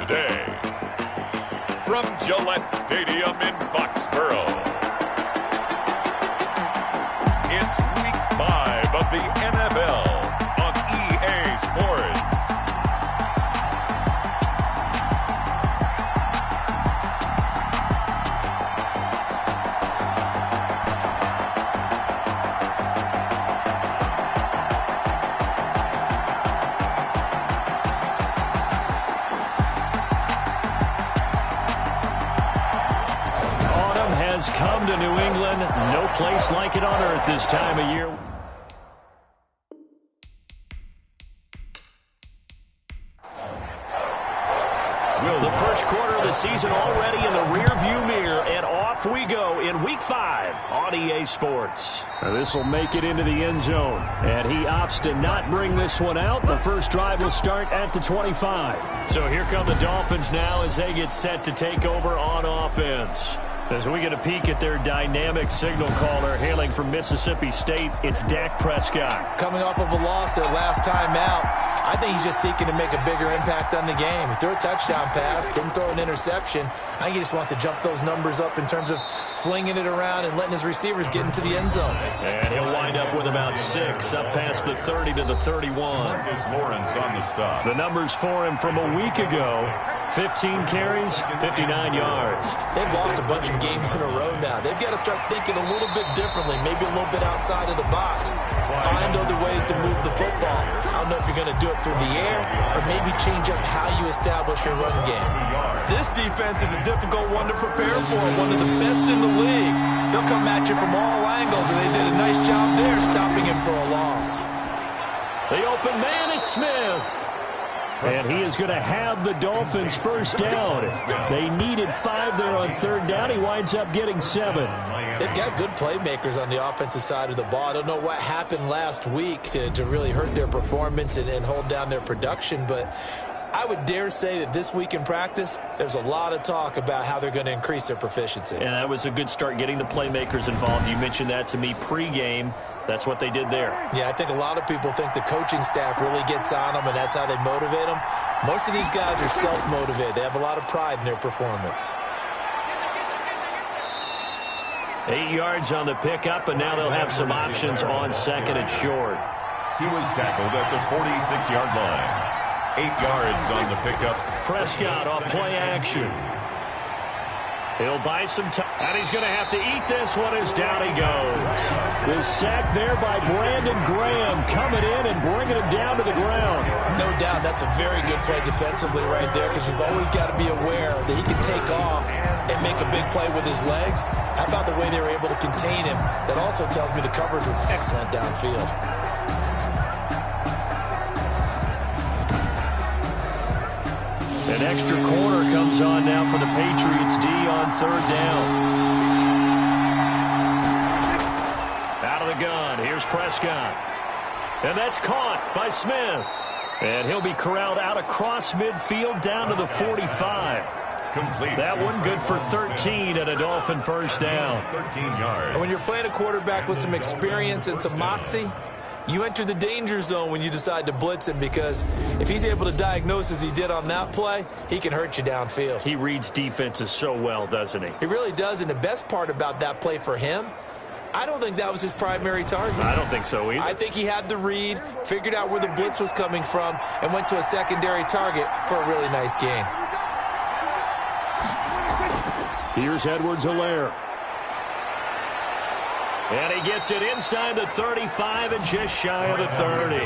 today. From Gillette Stadium in Foxborough, it's Week 5 of the NFL on EA Sports. Come to New England. No place like it on earth this time of year. The first quarter of the season already in the rearview mirror, and off we go in Week 5 on EA Sports. This will make it into the end zone, and he opts to not bring this one out. The first drive will start at the 25. So here come the Dolphins now as they get set to take over on offense. As we get a peek at their dynamic signal caller hailing from Mississippi State, it's Dak Prescott. Coming off of a loss their last time out, I think he's just seeking to make a bigger impact on the game. He threw a touchdown pass, didn't throw an interception. I think he just wants to jump those numbers up in terms of flinging it around and letting his receivers get into the end zone. And he'll wind up with about 6 up past the 30 to the 31. Lawrence on the stop. The numbers for him from a week ago, 15 carries, 59 yards. They've lost a bunch of games in a row now. They've got to start thinking a little bit differently, maybe a little bit outside of the box. Find other ways to move the football. I don't know if you're going to do it through the air or maybe change up how you establish your run game. This defense is a difficult one to prepare for, one of the best in the league. They'll come at you from all angles, and they did a nice job there stopping him for a loss. The open man is Smith. And he is going to have the Dolphins first down. They needed 5 there on third down. He winds up getting 7. They've got good playmakers on the offensive side of the ball. I don't know what happened last week to really hurt their performance and hold down their production, but I would dare say that this week in practice, there's a lot of talk about how they're going to increase their proficiency. And that was a good start getting the playmakers involved. You mentioned that to me pregame. That's what they did there. Yeah, I think a lot of people think the coaching staff really gets on them, and that's how they motivate them. Most of these guys are self-motivated. They have a lot of pride in their performance. 8 yards on the pickup, and now they'll have some options on second and short. He was tackled at the 46-yard line. 8 yards on the pickup. Prescott off play action. He'll buy some time, and he's going to have to eat this one as down he goes. The sack there by Brandon Graham coming in and bringing him down to the ground. No doubt that's a very good play defensively right there, because you've always got to be aware that he can take off and make a big play with his legs. How about the way they were able to contain him? That also tells me the coverage was excellent downfield. An extra corner comes on now for the Patriots D on third down. Out of the gun, here's Prescott. And that's caught by Smith. And he'll be corralled out across midfield down to the 45. Complete. That one good for 13 and a Dolphin first down. 13 yards. And when you're playing a quarterback with some experience and some moxie, you enter the danger zone when you decide to blitz him, because if he's able to diagnose as he did on that play, he can hurt you downfield. He reads defenses so well, doesn't he? He really does, and the best part about that play for him, I don't think that was his primary target. I don't think so either. I think he had the read, figured out where the blitz was coming from, and went to a secondary target for a really nice gain. Here's Edwards-Helaire. And he gets it inside the 35 and just shy of the 30.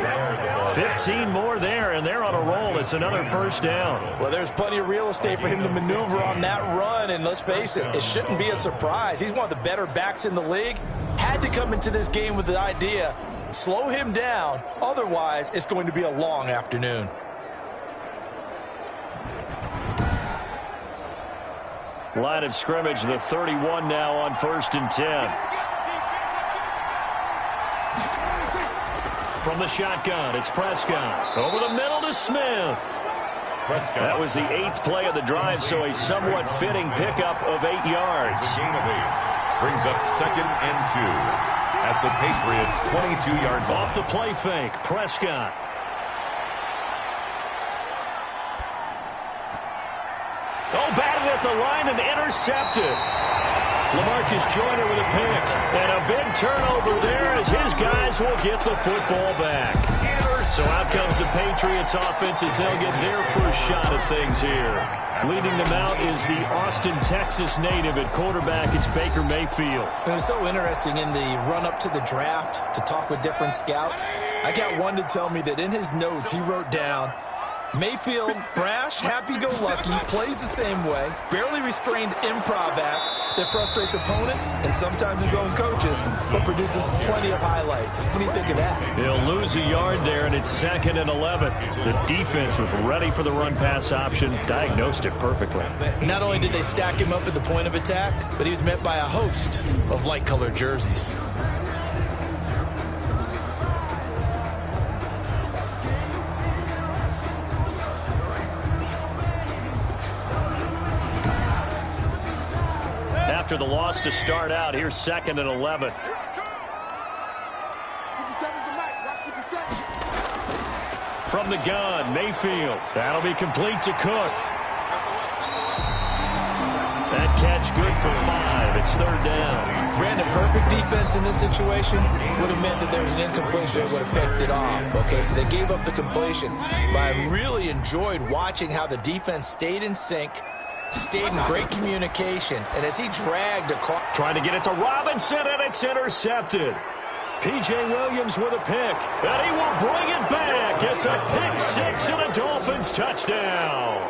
15 more there, and they're on a roll. It's another first down. Well, there's plenty of real estate for him to maneuver on that run, and let's face it, it shouldn't be a surprise. He's one of the better backs in the league. Had to come into this game with the idea, slow him down, otherwise it's going to be a long afternoon. Line of scrimmage, the 31 now on 1st and 10. From the shotgun, it's Prescott. Over the middle to Smith. Prescott. That was the 8th play of the drive, so a somewhat fitting pickup of 8 yards. The gain of 8 brings up 2nd and 2 at the Patriots' 22-yard line. Off the play fake, Prescott. Oh, batted at the line and intercepted. LaMarcus Joyner with a pick. And a big turnover there as his guys will get the football back. So out comes the Patriots offense as they'll get their first shot at things here. Leading them out is the Austin, Texas native at quarterback. It's Baker Mayfield. It was so interesting in the run-up to the draft to talk with different scouts. I got one to tell me that in his notes he wrote down, Mayfield, brash, happy-go-lucky, plays the same way, barely restrained improv act that frustrates opponents and sometimes his own coaches, but produces plenty of highlights. What do you think of that? He'll lose a yard there, and it's 2nd and 11. The defense was ready for the run-pass option, diagnosed it perfectly. Not only did they stack him up at the point of attack, but he was met by a host of light-colored jerseys. After the loss to start out, here's 2nd and 11. From the gun, Mayfield. That'll be complete to Cook. That catch good for 5. It's 3rd down. Brandon, perfect defense in this situation would have meant that there was an incompletion that would have picked it off. Okay, so they gave up the completion. But I really enjoyed watching how the defense stayed in sync, stayed in great communication, and as he dragged across. Trying to get it to Robinson, and it's intercepted. P.J. Williams with a pick, and he will bring it back. It's a pick 6 and a Dolphins touchdown.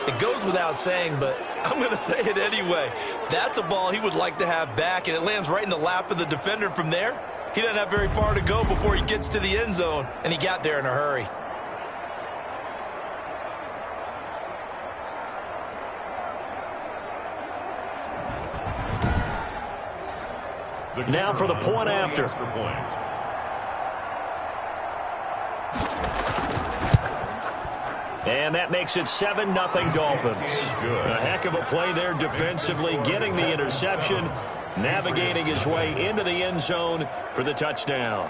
It goes without saying, but I'm going to say it anyway. That's a ball he would like to have back, and it lands right in the lap of the defender from there. He doesn't have very far to go before he gets to the end zone, and he got there in a hurry. Now for the point after. And that makes it 7-0 Dolphins. A heck of a play there defensively, getting the interception, navigating his way into the end zone for the touchdown.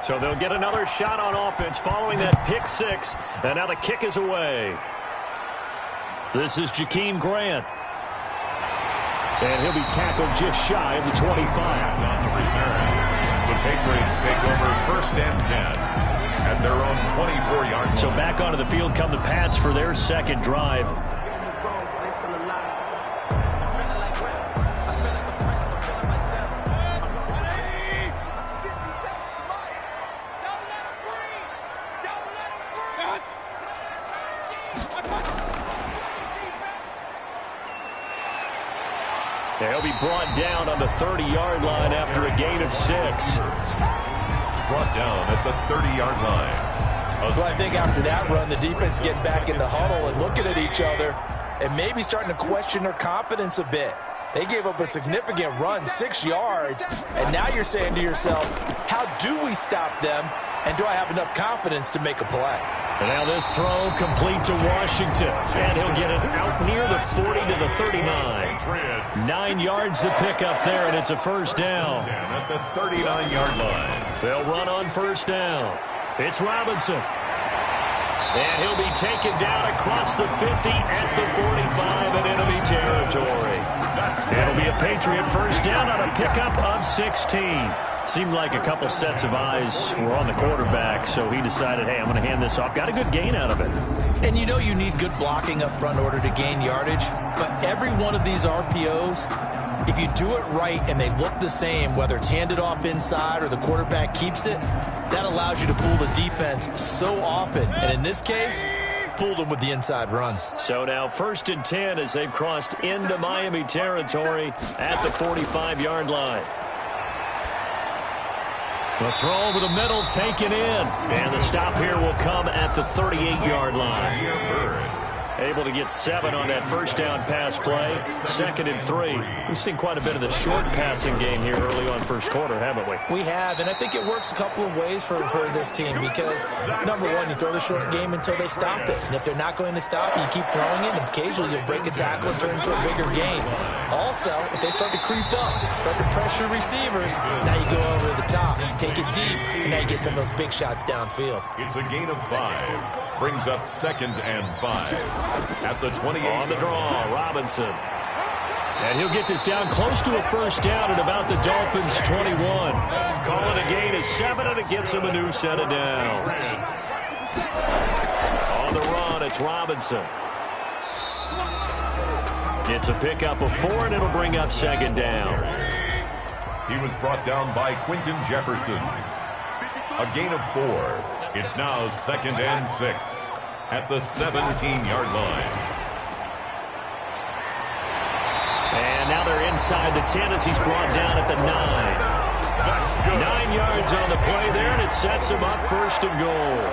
So they'll get another shot on offense following that pick 6, and now the kick is away. This is Jakeem Grant. And he'll be tackled just shy of the 25. On the return, the Patriots take over 1st and 10 at their own 24-yard line. So back onto the field come the Pats for their 2nd drive. He'll be brought down on the 30-yard line after a gain of 6. Brought down at the 30-yard line. Well, I think after that run, the defense getting back in the huddle and looking at each other and maybe starting to question their confidence a bit. They gave up a significant run, 6 yards, and now you're saying to yourself, how do we stop them, and do I have enough confidence to make a play? And now this throw complete to Washington, and he'll get it out near the 40 to the 39. 9 yards to pick up there, and it's a 1st down. At the 39-yard line. They'll run on 1st down. It's Robinson. And he'll be taken down across the 50 at the 45 in enemy territory. It'll be a Patriot 1st down on a pickup of 16. Seemed like a couple sets of eyes were on the quarterback, so he decided, hey, I'm going to hand this off. Got a good gain out of it. And you know you need good blocking up front in order to gain yardage, but every one of these RPOs, if you do it right and they look the same, whether it's handed off inside or the quarterback keeps it, that allows you to fool the defense so often. And in this case, fooled them with the inside run. So now 1st and 10 as they've crossed into Miami territory at the 45-yard line. The throw over the middle taken in. And the stop here will come at the 38-yard line. Able to get 7 on that first down pass play. 2nd and 3. We've seen quite a bit of the short passing game here early on first quarter, haven't we? We have, and I think it works a couple of ways for this team because, number one, you throw the short game until they stop it. And if they're not going to stop it, you keep throwing it, and occasionally you'll break a tackle and turn it into a bigger game. Also, if they start to creep up, start to pressure receivers, now you go over the top, take it deep, and now you get some of those big shots downfield. It's a gain of 5. Brings up 2nd and 5. At the 28. On the draw, Robinson. And he'll get this down close to a first down at about the Dolphins' 21. Calling a gain of 7, and it gets him a new set of downs. On the run, it's Robinson. It's a pickup of 4, and it'll bring up 2nd down. He was brought down by Quentin Jefferson. A gain of 4. It's now 2nd and 6 at the 17-yard line. And now they're inside the 10 as he's brought down at the 9. That's good. 9 yards on the play there, and it sets him up 1st and goal.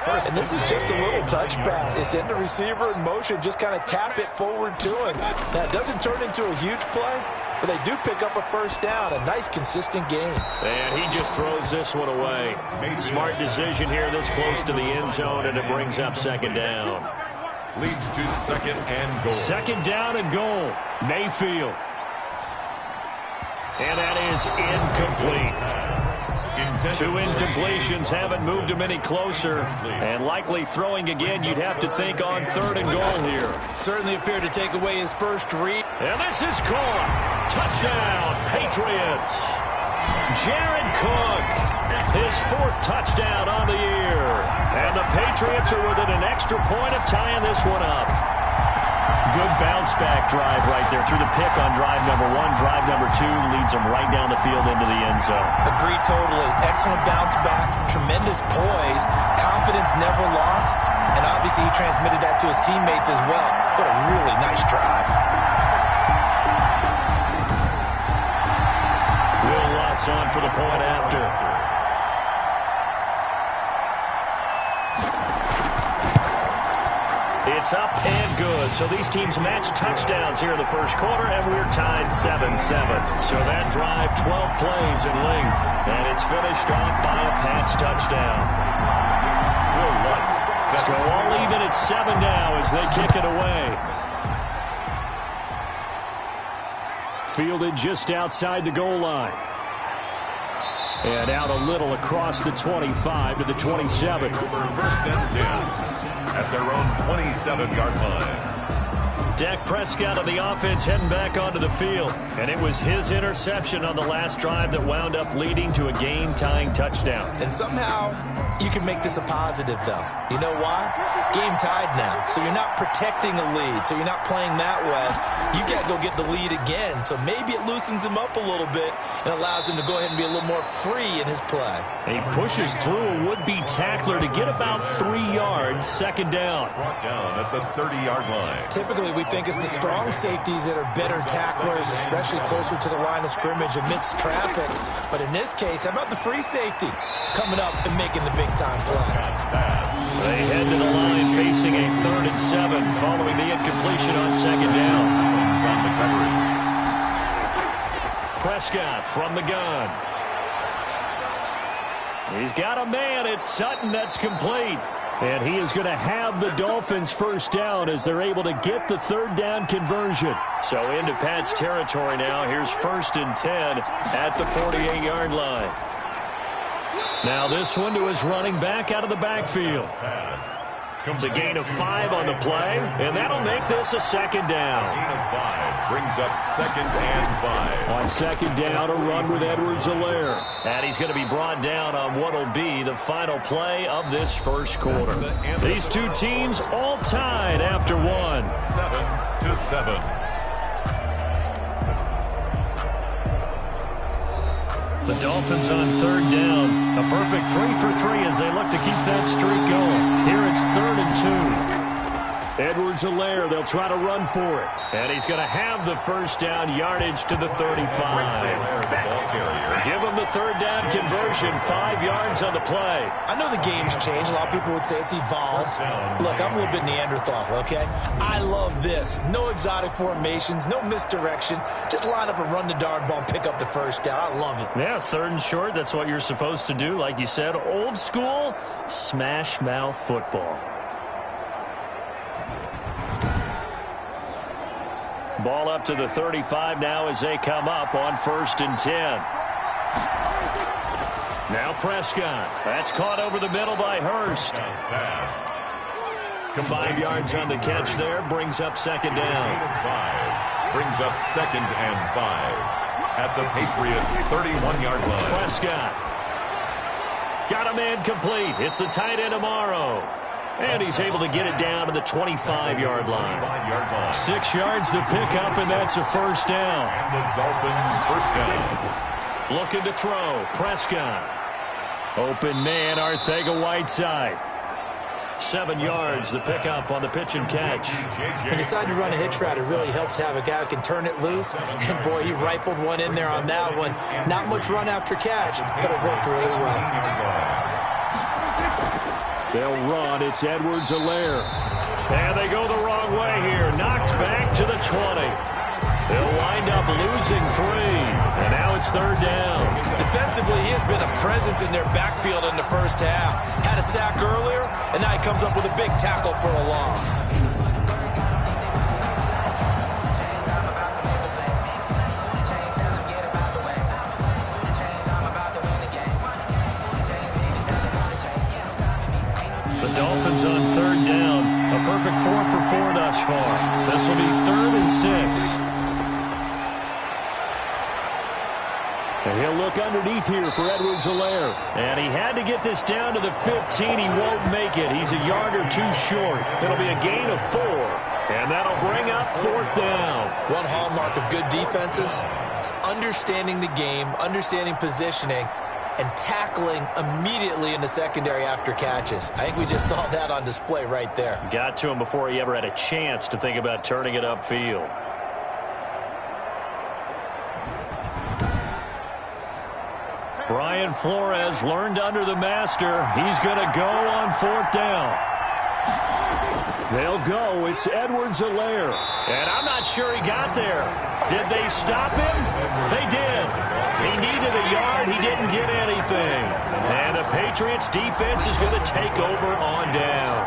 And this is just a little touch pass. They send the receiver in motion, just kind of tap it forward to him. That doesn't turn into a huge play, but they do pick up a first down. A nice, consistent game. And he just throws this one away. Smart decision here this close to the end zone, and it brings up 2nd down. Leads to 2nd and goal. 2nd down and goal. Mayfield. And that is incomplete. 2 incompletions haven't moved him any closer. And likely throwing again, you'd have to think on 3rd and goal here. Certainly appeared to take away his first read. And this is caught. Touchdown, Patriots. Jared Cook, his 4th touchdown on the year. And the Patriots are within an extra point of tying this one up. Good bounce-back drive right there through the pick on drive number 1. Drive number 2 leads them right down the field into the end zone. Agree totally. Excellent bounce-back, tremendous poise, confidence never lost, and obviously he transmitted that to his teammates as well. What a really nice drive. Will Lutz on for the point after. It's up and good. So these teams match touchdowns here in the first quarter, and we're tied 7-7. So that drive, 12 plays in length, and it's finished off by a Pats touchdown. Will Lutz. So all even at 7 now as they kick it away. Fielded just outside the goal line. And out a little across the 25 to the 27. 1st and 10. At their own 27-yard line. Dak Prescott of the offense heading back onto the field. And it was his interception on the last drive that wound up leading to a game-tying touchdown. And somehow you can make this a positive, though. You know why? Game tied now. So you're not protecting a lead. So you're not playing that way. You got to go get the lead again. So maybe it loosens him up a little bit and allows him to go ahead and be a little more free in his play. He pushes through a would-be tackler to get about 3 yards. 2nd down. Brought down at the 30-yard line. Typically, we think it's the strong safeties that are better tacklers, especially closer to the line of scrimmage amidst traffic. But in this case, how about the free safety coming up and making the big-time play? They head to the line facing a 3rd and 7 following the incompletion on 2nd down. On the coverage. Prescott from the gun. He's got a man. It's Sutton. That's complete. And he is going to have the Dolphins' first down as they're able to get the 3rd down conversion. So into Pat's territory now. Here's 1st and 10 at the 48-yard line. Now this one to his running back out of the backfield. It's a gain of 5 on the play, and that'll make this a 2nd down. Gain of 5 brings up 2nd and 5. On 2nd down, a run with Edwards-Helaire. And he's going to be brought down on what will be the final play of this first quarter. These two teams all tied after 1. 7-7. The Dolphins on 3rd down. A perfect 3 for 3 as they look to keep that streak going. Here it's 3rd and 2. Edwards-Helaire, they'll try to run for it. And he's going to have the first down, yardage to the 35. Give him the third down conversion, 5 yards on the play. I know the game's changed. A lot of people would say it's evolved. Look, I'm a little bit Neanderthal, okay? I love this. No exotic formations, no misdirection. Just line up and run the darn ball and pick up the first down. I love it. Yeah, third and short, that's what you're supposed to do. Like you said, old school, smash mouth football. Ball up to the 35 now as they come up on 1st and 10. Now Prescott. That's caught over the middle by Hurst. 5 yards on the catch there. Brings up 2nd down. Brings up 2nd and 5 at the Patriots' 31-yard line. Prescott. Got a man complete. It's the tight end Amaro. And he's able to get it down to the 25-yard line. 6 yards the pickup, and that's a 1st down. And the Dolphins' 1st down. Looking to throw. Prescott. Open man, Arcega-Whiteside. 7 yards the pickup on the pitch and catch. He decided to run a hitch route. It really helps to have a guy who can turn it loose. And, boy, he rifled one in there on that one. Not much run after catch, but it worked really well. They'll run. It's Edwards-Helaire. And they go the wrong way here. Knocked back to the 20. They'll wind up losing 3. And now it's 3rd down. Defensively, he has been a presence in their backfield in the first half. Had a sack earlier, and now he comes up with a big tackle for a loss. Dolphins on 3rd down. A perfect 4 for 4 thus far. This will be 3rd and 6. And he'll look underneath here for Edwards-Helaire. And he had to get this down to the 15. He won't make it. He's a yard or 2 short. It'll be a gain of 4. And that'll bring up 4th down. One hallmark of good defenses is understanding the game, understanding positioning, and tackling immediately in the secondary after catches. I think we just saw that on display right there. Got to him before he ever had a chance to think about turning it upfield. Brian Flores learned under the master. He's going to go on 4th down. They'll go. It's Edwards-Helaire. And I'm not sure he got there. Did they stop him? They did. He needed a yard. He didn't get anything. And the Patriots defense is going to take over on down.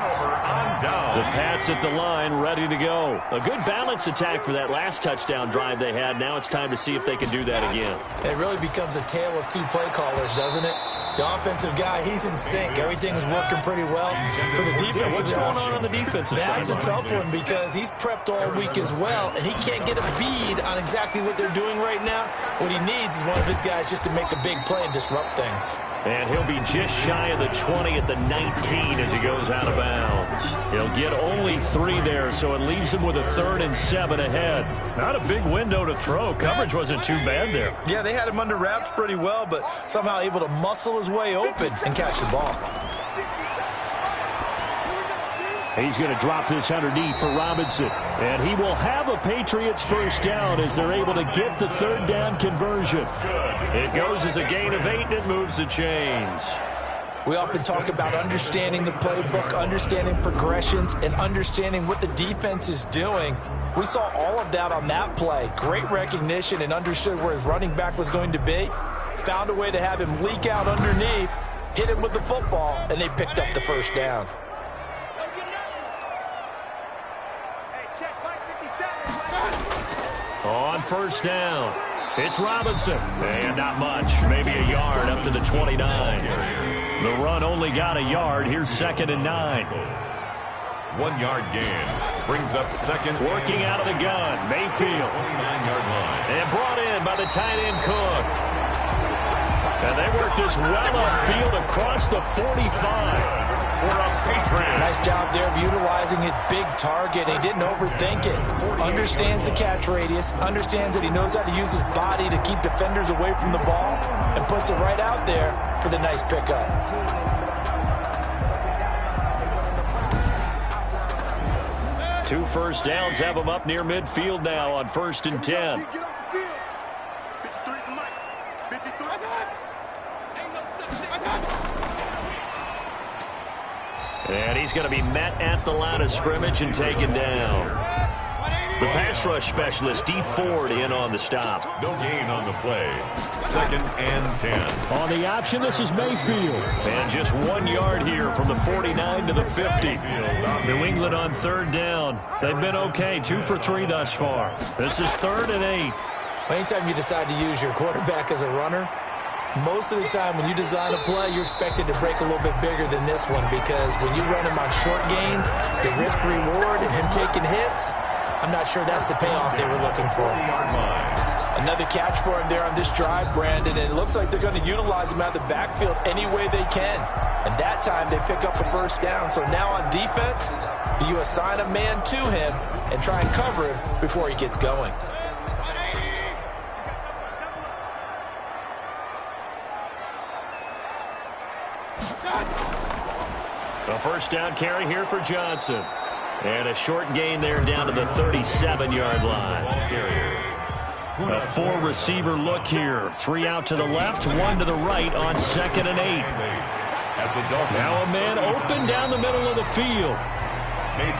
The Pats at the line, ready to go. A good balance attack for that last touchdown drive they had. Now it's time to see if they can do that again. It really becomes a tale of 2 play callers, doesn't it? The offensive guy, he's in sync. Everything is working pretty well. For the defensive what's going on the defensive side? That's a tough one because he's prepped all week as well, and he can't get a bead on exactly what they're doing right now. What he needs is one of his guys just to make a big play and disrupt things. And he'll be just shy of the 20 at the 19 as he goes out of bounds. He'll get only 3 there, so it leaves him with a 3rd and 7 ahead. Not a big window to throw. Coverage wasn't too bad there. Yeah, they had him under wraps pretty well, but somehow able to muscle his way open and catch the ball. He's going to drop this underneath for Robinson. And he will have a Patriots 1st down as they're able to get the 3rd down conversion. It goes as a gain of 8, and it moves the chains. We often talk about understanding the playbook, understanding progressions, and understanding what the defense is doing. We saw all of that on that play. Great recognition and understood where his running back was going to be. Found a way to have him leak out underneath, hit him with the football, and they picked up the 1st down. On 1st down, it's Robinson. And not much, maybe a yard up to the 29. The run only got a yard. Here's 2nd and 9. 1-yard gain. Brings up 2nd. Working out of the gun, Mayfield. 29-yard line. And brought in by the tight end Cook. And they work this well upfield across the 45. Nice job there of utilizing his big target. He didn't overthink it. Understands the catch radius. Understands that he knows how to use his body to keep defenders away from the ball. And puts it right out there for the nice pickup. 2 first downs have him up near midfield now on 1st and 10. And he's going to be met at the line of scrimmage and taken down. The pass rush specialist, D. Ford, in on the stop. No gain on the play. 2nd and 10. On the option, this is Mayfield. And just 1 yard here from the 49 to the 50. New England on 3rd down. They've been okay, 2 for 3 thus far. This is 3rd and 8. Anytime you decide to use your quarterback as a runner, most of the time when you design a play, you're expected to break a little bit bigger than this one, because when you run him on short gains, the risk-reward and him taking hits, I'm not sure that's the payoff they were looking for. Another catch for him there on this drive, Brandon, and it looks like they're going to utilize him out of the backfield any way they can. And that time they pick up a 1st down. So now on defense, do you assign a man to him and try and cover him before he gets going? A 1st down carry here for Johnson. And a short gain there down to the 37-yard line. A 4-receiver look here. 3 out to the left, 1 to the right on 2nd and 8. Now a man open down the middle of the field.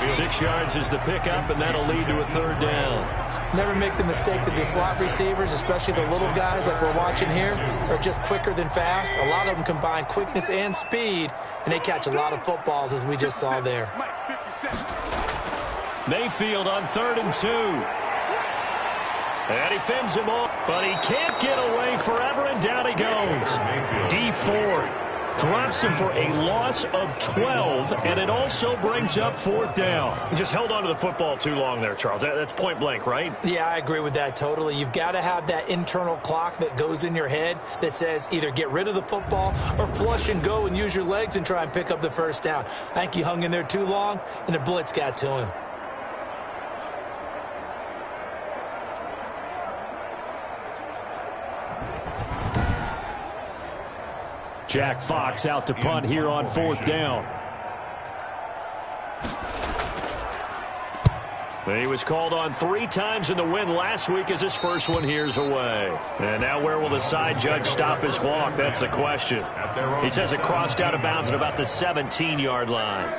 6 yards is the pickup, and that'll lead to a 3rd down. Never make the mistake that the slot receivers, especially the little guys like we're watching here, are just quicker than fast. A lot of them combine quickness and speed, and they catch a lot of footballs, as we just saw there. Mayfield on 3rd and 2. And he fends him off, but he can't get away forever, and down he goes. D. Ford drops him for a loss of 12, and it also brings up 4th down. He just held on to the football too long there, Charles. That's point blank, right? Yeah, I agree with that totally. You've got to have that internal clock that goes in your head that says either get rid of the football or flush and go and use your legs and try and pick up the 1st down. I think he hung in there too long, and the blitz got to him. Jack Fox out to punt here on 4th down. He was called on 3 times in the win last week as his first one here's away. And now where will the side judge stop his walk? That's the question. He says it crossed out of bounds at about the 17-yard line.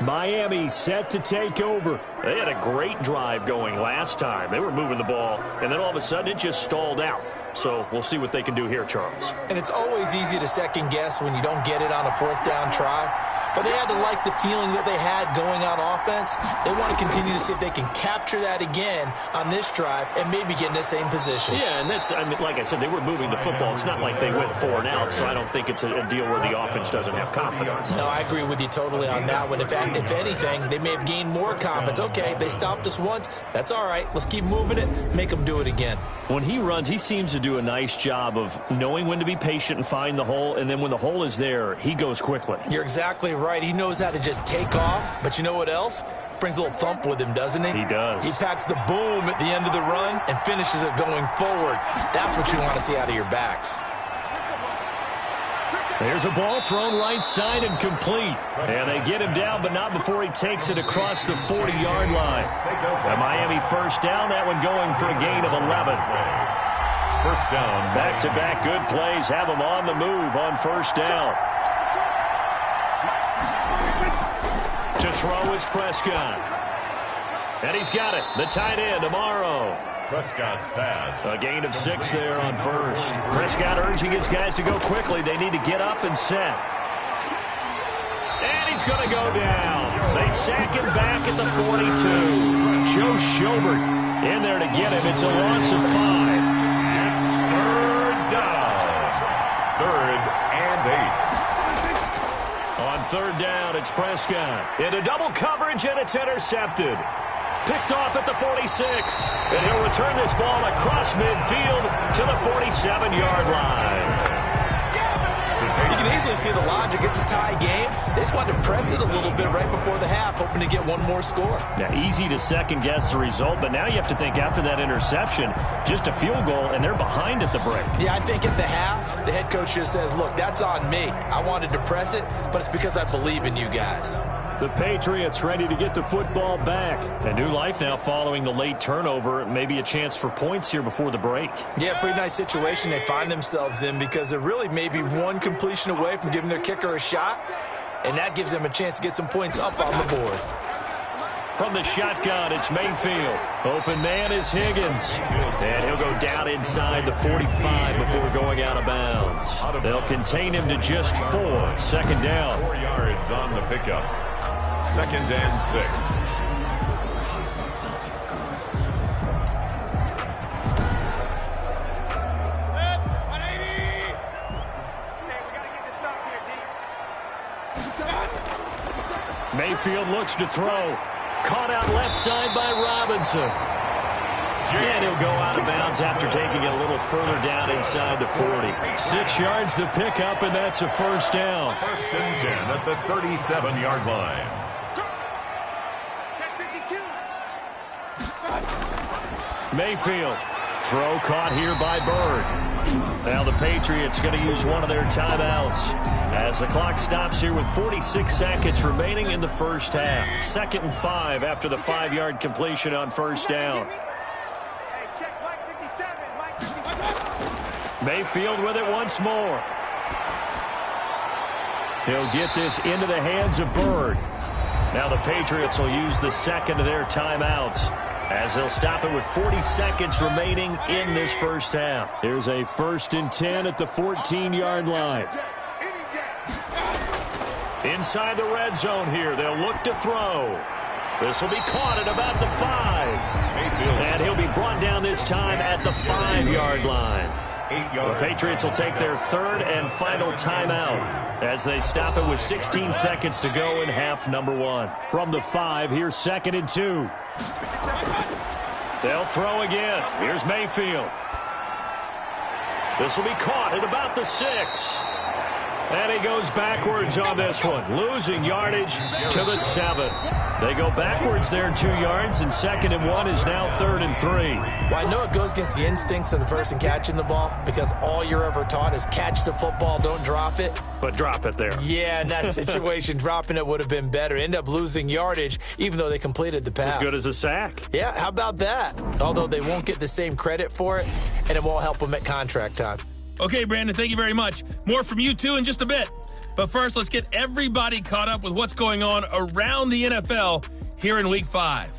Miami set to take over. They had a great drive going last time. They were moving the ball, and then all of a sudden it just stalled out. So we'll see what they can do here, Charles. And it's always easy to second guess when you don't get it on a 4th down try. But they had to like the feeling that they had going on offense. They want to continue to see if they can capture that again on this drive and maybe get in the same position. Yeah, and that's, I mean, like I said, they were moving the football. It's not like they went 4 and out, so I don't think it's a deal where the offense doesn't have confidence. No, I agree with you totally on that one. In fact, if anything, they may have gained more confidence. Okay, they stopped us once. That's all right. Let's keep moving it. Make them do it again. When he runs, he seems to do a nice job of knowing when to be patient and find the hole, and then when the hole is there, he goes quickly. You're exactly right. He knows how to just take off, but you know what else? Brings a little thump with him, doesn't he? He does. He packs the boom at the end of the run and finishes it going forward. That's what you want to see out of your backs. There's a ball thrown right side and complete. And they get him down, but not before he takes it across the 40-yard line. A Miami 1st down, that one going for a gain of 11. 1st down. Back-to-back good plays have him on the move on 1st down. To throw is Prescott. And he's got it. The tight end, Amaro. Prescott's pass. A gain of 6 there on 1st. Prescott urging his guys to go quickly. They need to get up and set. And he's going to go down. They sack him back at the 42. Joe Schobert in there to get him. It's a loss of 5. It's 3rd down. 3rd and 8. On 3rd down, it's Prescott. Into double coverage, and it's intercepted. Picked off at the 46. And he'll return this ball across midfield to the 47-yard line. You can easily see the logic. It's a tie game. They just wanted to press it a little bit right before the half, hoping to get one more score. Now, easy to second-guess the result, but now you have to think after that interception, just a field goal, and they're behind at the break. Yeah, I think at the half, the head coach just says, look, that's on me. I wanted to press it, but it's because I believe in you guys. The Patriots ready to get the football back. A new life now following the late turnover. Maybe a chance for points here before the break. Yeah, pretty nice situation they find themselves in because they're really maybe one completion away from giving their kicker a shot, and that gives them a chance to get some points up on the board. From the shotgun, it's Mayfield. Open man is Higgins. And he'll go down inside the 45 before going out of bounds. They'll contain him to just 4. Second down. 4 yards on the pickup. Second and 6. Mayfield looks to throw. Caught out left side by Robinson. And he'll go out of bounds after taking it a little further down inside the 40. 6 yards the pickup, and that's a first down. First and 10 at the 37-yard line. Mayfield. Throw caught here by Bird. Now the Patriots going to use one of their timeouts as the clock stops here with 46 seconds remaining in the first half. 2nd and 5 after the 5-yard completion on first down. Mayfield with it once more. He'll get this into the hands of Bird. Now the Patriots will use the second of their timeouts as they'll stop it with 40 seconds remaining in this first half. Here's a 1st and 10 at the 14-yard line. Inside the red zone here, they'll look to throw. This will be caught at about the 5. And he'll be brought down this time at the 5-yard line. The Patriots will take their 3rd and final timeout as they stop it with 16 seconds to go in half number 1. From the 5, here's 2nd and 2. They'll throw again. Here's Mayfield. This will be caught at about the 6. And he goes backwards on this one, losing yardage to the 7. They go backwards there 2 yards, and 2nd and 1 is now 3rd and 3. Well, I know it goes against the instincts of the person catching the ball because all you're ever taught is catch the football, don't drop it. But drop it there. Yeah, in that situation, dropping it would have been better. End up losing yardage, even though they completed the pass. As good as a sack. Yeah, how about that? Although they won't get the same credit for it, and it won't help them at contract time. Okay, Brandon, thank you very much. More from you, too, in just a bit. But first, let's get everybody caught up with what's going on around the NFL here in Week 5.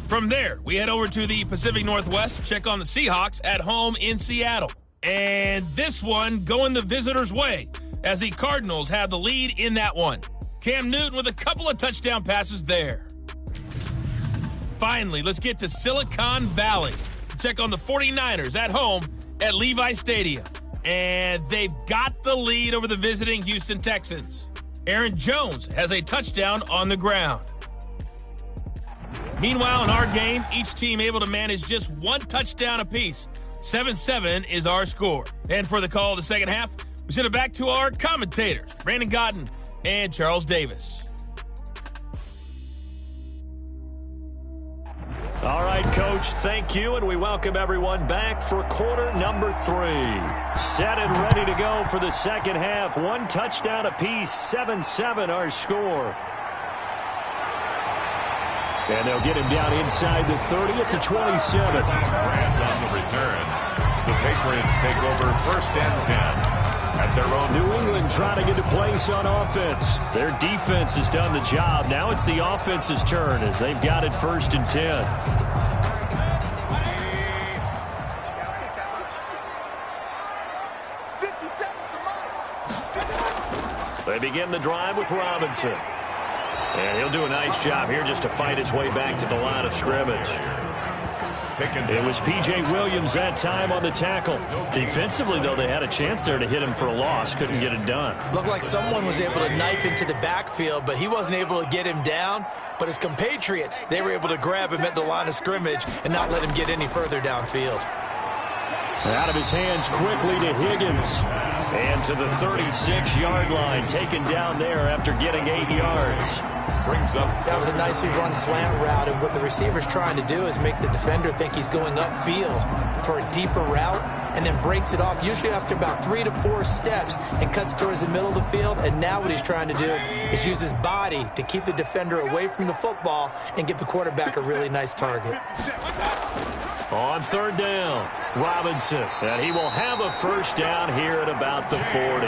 From there, we head over to the Pacific Northwest to check on the Seahawks at home in Seattle. And this one going the visitors' way as the Cardinals have the lead in that one. Cam Newton with a couple of touchdown passes there. Finally, let's get to Silicon Valley to check on the 49ers at home at Levi Stadium. And they've got the lead over the visiting Houston Texans. Aaron Jones has a touchdown on the ground. Meanwhile, in our game, each team able to manage just one touchdown apiece. 7-7 is our score. And for the call of the second half, we send it back to our commentators, Brandon Godden and Charles Davis. All right, Coach, thank you, and we welcome everyone back for quarter number 3. Set and ready to go for the second half. One touchdown apiece, 7-7 our score. And they'll get him down inside the 30 at the 27. And on the return, the Patriots take over 1st and 10. At their own. New England trying to get a place on offense. Their defense has done the job. Now it's the offense's turn as they've got it 1st and 10. They begin the drive with Robinson. And he'll do a nice job here just to fight his way back to the line of scrimmage. It was P.J. Williams that time on the tackle. Defensively, though, they had a chance there to hit him for a loss. Couldn't get it done. Looked like someone was able to knife into the backfield, but he wasn't able to get him down. But his compatriots, they were able to grab him at the line of scrimmage and not let him get any further downfield. Out of his hands quickly to Higgins. And to the 36-yard line, taken down there after getting 8 yards. Brings up. That was a nicely run slant route, and what the receiver's trying to do is make the defender think he's going upfield for a deeper route, and then breaks it off, usually after about 3 to 4 steps, and cuts towards the middle of the field. And now what he's trying to do is use his body to keep the defender away from the football and give the quarterback a really nice target. On third down, Robinson, and he will have a first down here at about the 40.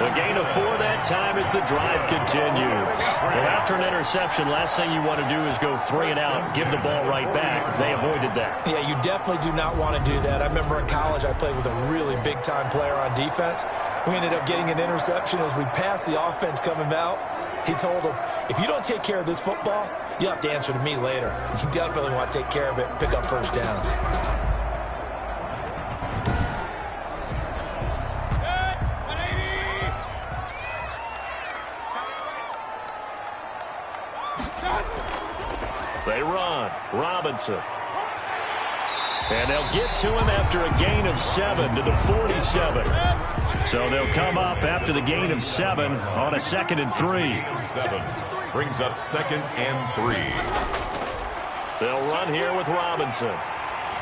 A gain of 4 that time as the drive continues. Well, after an interception, last thing you want to do is go 3 and out, give the ball right back. They avoided that. Yeah, you definitely do not want to do that. I remember in college I played with a really big-time player on defense. We ended up getting an interception as we passed the offense coming out. He told him, if you don't take care of this football, you'll have to answer to me later. You definitely want to take care of it, pick up first downs. They run. Robinson. And they'll get to him after a gain of 7 to the 47. So they'll come up after the gain of 7 on a 2nd and 3. 7 brings up 2nd and 3. They'll run here with Robinson.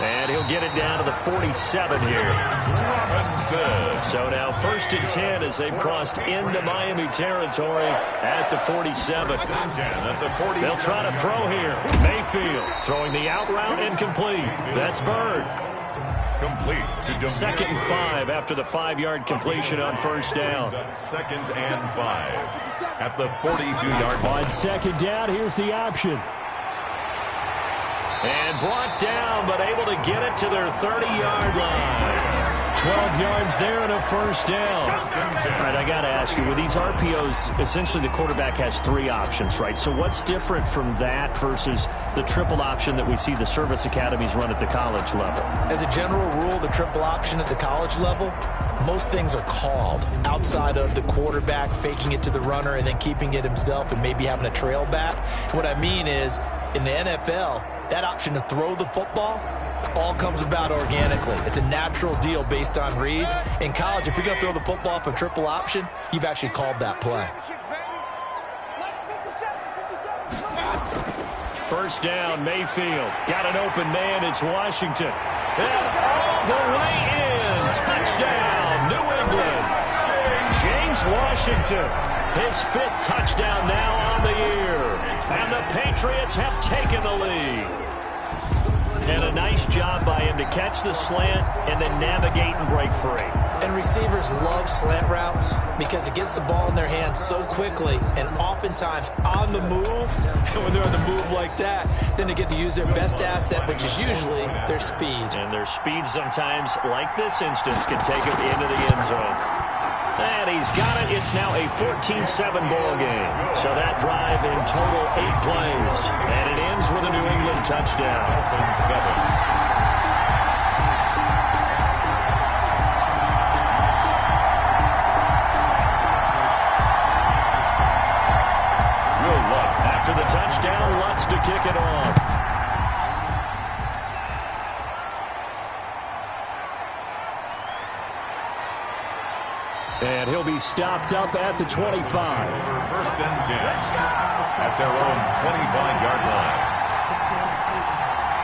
And he'll get it down to the 47 here. Robinson. So now 1st and 10 as they've crossed into Miami territory at the 47. They'll try to throw here. Mayfield throwing the out route incomplete. That's Bird. Complete to 2nd and 5 after the 5-yard completion on first down. 2nd and 5 at the 42-yard line. On 2nd down, here's the option. And brought down, but able to get it to their 30-yard line. 12 yards there and a first down. All right, I got to ask you, with these RPOs, essentially the quarterback has 3 options, right? So what's different from that versus the triple option that we see the service academies run at the college level? As a general rule, the triple option at the college level, most things are called outside of the quarterback faking it to the runner and then keeping it himself and maybe having a trail back. What I mean is, in the NFL, that option to throw the football all comes about organically. It's a natural deal based on reads. In college, if you're going to throw the football for triple option, you've actually called that play. First down, Mayfield. Got an open man. It's Washington. And all the way in. Touchdown, New England. James Washington. His 5th touchdown now on the year. And the Patriots have taken the lead. And a nice job by him to catch the slant and then navigate and break free. And receivers love slant routes because it gets the ball in their hands so quickly and oftentimes on the move. And when they're on the move like that, then they get to use their best asset, which is usually their speed. And their speed sometimes, like this instance, can take them into the end zone. And he's got it. It's now a 14-7 ball game. So that drive in total 8 plays. And it ends with a New England touchdown. 7. After the touchdown, Lutz to kick it off. And he'll be stopped up at the 25. 1st and 10 at their own 25-yard line.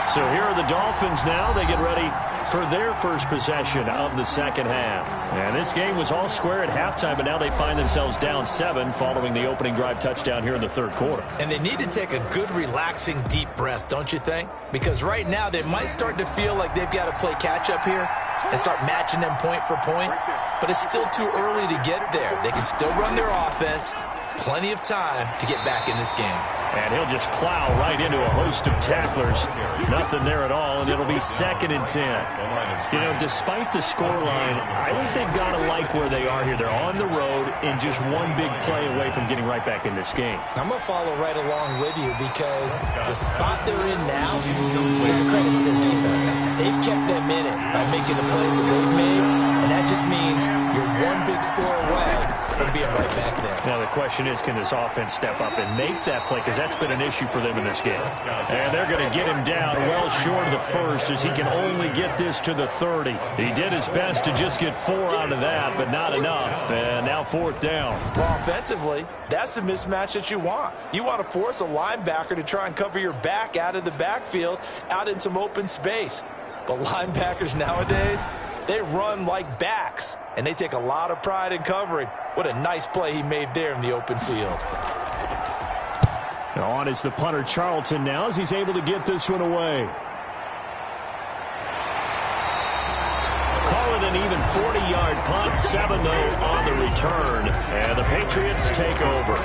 So here are the Dolphins now. They get ready for their first possession of the second half. And this game was all square at halftime, but now they find themselves down 7 following the opening drive touchdown here in the 3rd quarter. And they need to take a good, relaxing, deep breath, don't you think? Because right now they might start to feel like they've got to play catch-up here and start matching them point for point. But it's still too early to get there. They can still run their offense. Plenty of time to get back in this game. And he'll just plow right into a host of tacklers. Nothing there at all, and it'll be 2nd and 10. You know, despite the scoreline, I think they've got to like where they are here. They're on the road and just one big play away from getting right back in this game. I'm going to follow right along with you because the spot they're in now is a credit to their defense. They've kept them in it by making the plays that they've made, And that just means you're one big score away from being right back there. Now the question is, can this offense step up and make that play? Because that's been an issue for them in this game. And they're going to get him down well short of the first, as he can only get this to the 30. He did his best to just get 4 out of that, but not enough. And now 4th down. Well, offensively, that's the mismatch that you want. You want to force a linebacker to try and cover your back out of the backfield, out in some open space. But linebackers nowadays, they run like backs, and they take a lot of pride in covering. What a nice play he made there in the open field. Now on is the punter, Charlton, now, as he's able to get this one away. Call it an even 40-yard punt, 7 though on the return, and the Patriots take over.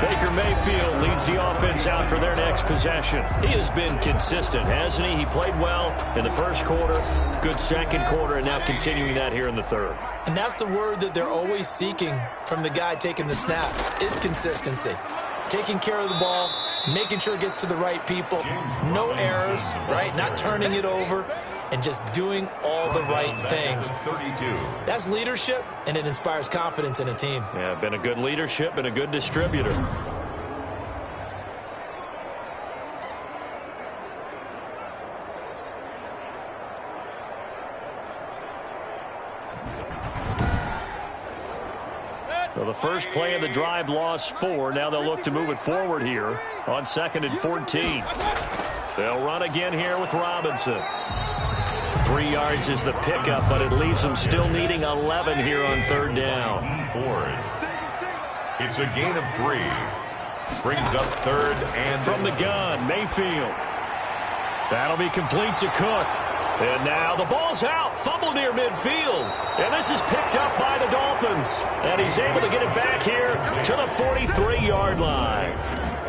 Baker Mayfield leads the offense out for their next possession. He has been consistent, hasn't he? He played well in the first quarter, good second quarter, and now continuing that here in the third. And that's the word that they're always seeking from the guy taking the snaps, is consistency. Taking care of the ball, making sure it gets to the right people, no errors, right? Not turning it over, and just doing all the right things. That's leadership, and it inspires confidence in a team. Yeah, been a good leadership and a good distributor. So the first play of the drive lost 4. Now they'll look to move it forward here on 2nd and 14. They'll run again here with Robinson. 3 yards is the pickup, but it leaves them still needing 11 here on 3rd down. It's a gain of 3. Brings up 3rd and from the gun, Mayfield. That'll be complete to Cook. And now the ball's out. Fumble near midfield. And this is picked up by the Dolphins. And he's able to get it back here to the 43-yard line.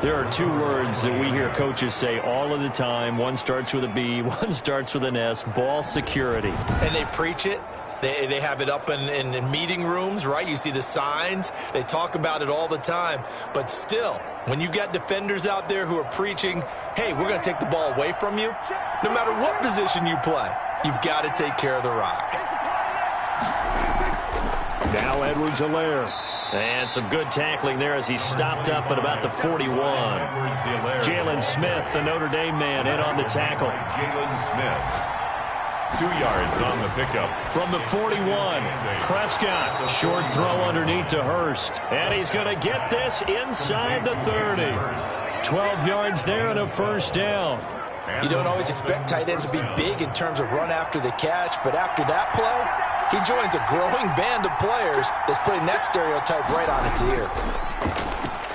There are 2 words that we hear coaches say all of the time. One starts with a B, one starts with an S, ball security. And they preach it. They have it up in meeting rooms, right? You see the signs. They talk about it all the time. But still, when you got defenders out there who are preaching, hey, we're going to take the ball away from you, no matter what position you play, you've got to take care of the rock. Now Edwards-Helaire. And some good tackling there as he stopped up at about the 41. Jalen Smith, the Notre Dame man, in on the tackle. Jalen Smith. 2 yards on the pickup. From the 41, Prescott. Short throw underneath to Hurst. And he's going to get this inside the 30. 12 yards there and a 1st down. You don't always expect tight ends to be big in terms of run after the catch, but after that play, he joins a growing band of players that's putting that stereotype right on its ear.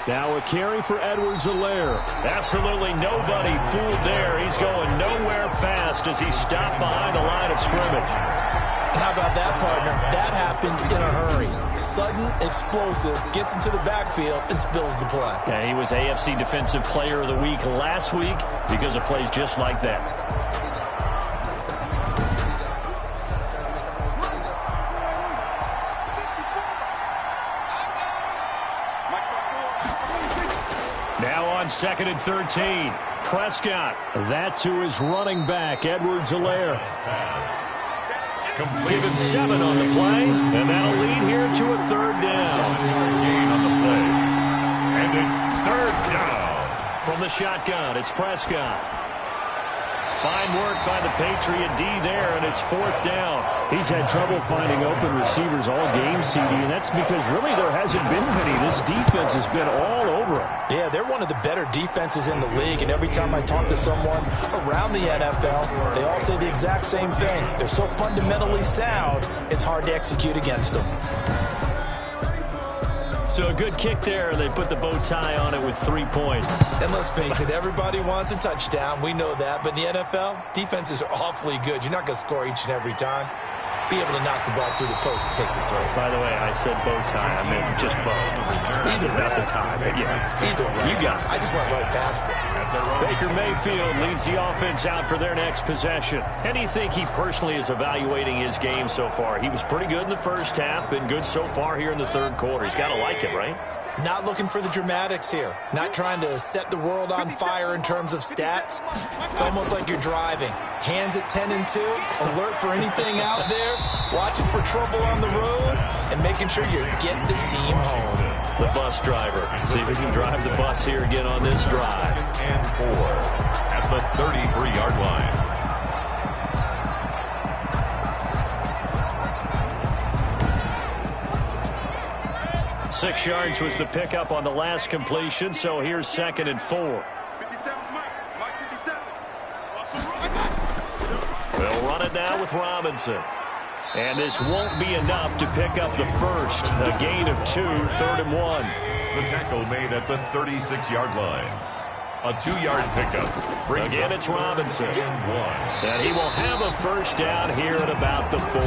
Now a carry for Edwards-Helaire. Absolutely nobody fooled there. He's going nowhere fast as he stopped behind the line of scrimmage. How about that, partner? That happened in a hurry. Sudden, explosive, gets into the backfield and spills the play. Yeah, he was AFC Defensive Player of the Week last week because of plays just like that. Now on 2nd and 13, Prescott. That to his running back, Edwards-Helaire. Give him 7 on the play, and that'll lead here to a 3rd down. Gain on the play. And it's 3rd down. From the shotgun, it's Prescott. Fine work by the Patriot D there, and it's 4th down. He's had trouble finding open receivers all game, CD, and that's because really there hasn't been many. This defense has been all over him. Yeah, they're one of the better defenses in the league, and every time I talk to someone around the NFL, they all say the exact same thing. They're so fundamentally sound, it's hard to execute against them. So a good kick there, and they put the bow tie on it with 3 points. And let's face it, everybody wants a touchdown. We know that. But in the NFL, defenses are awfully good. You're not going to score each and every time. Be able to knock the ball through the post and take the throw. By the way, I said bow tie. I meant just bow. Either way. Not the tie, but yeah. Either way. You got it. I just went right past it. Baker Mayfield leads the offense out for their next possession. And do you think he personally is evaluating his game so far? He was pretty good in the first half, been good so far here in the 3rd quarter. He's got to like it, right? Not looking for the dramatics here. Not trying to set the world on fire in terms of stats. It's almost like you're driving. Hands at 10 and 2, alert for anything out there, watching for trouble on the road, and making sure you get the team home. The bus driver. See if he can drive the bus here again on this drive. And 4 at the 33-yard line. Six yards was the pickup on the last completion, so here's 2nd and 4. They'll run it now with Robinson. And this won't be enough to pick up the first. A gain of 2, 3rd and 1. The tackle made at the 36-yard line. A 2-yard pickup. Again, it's Robinson. And he will have a first down here at about the 40.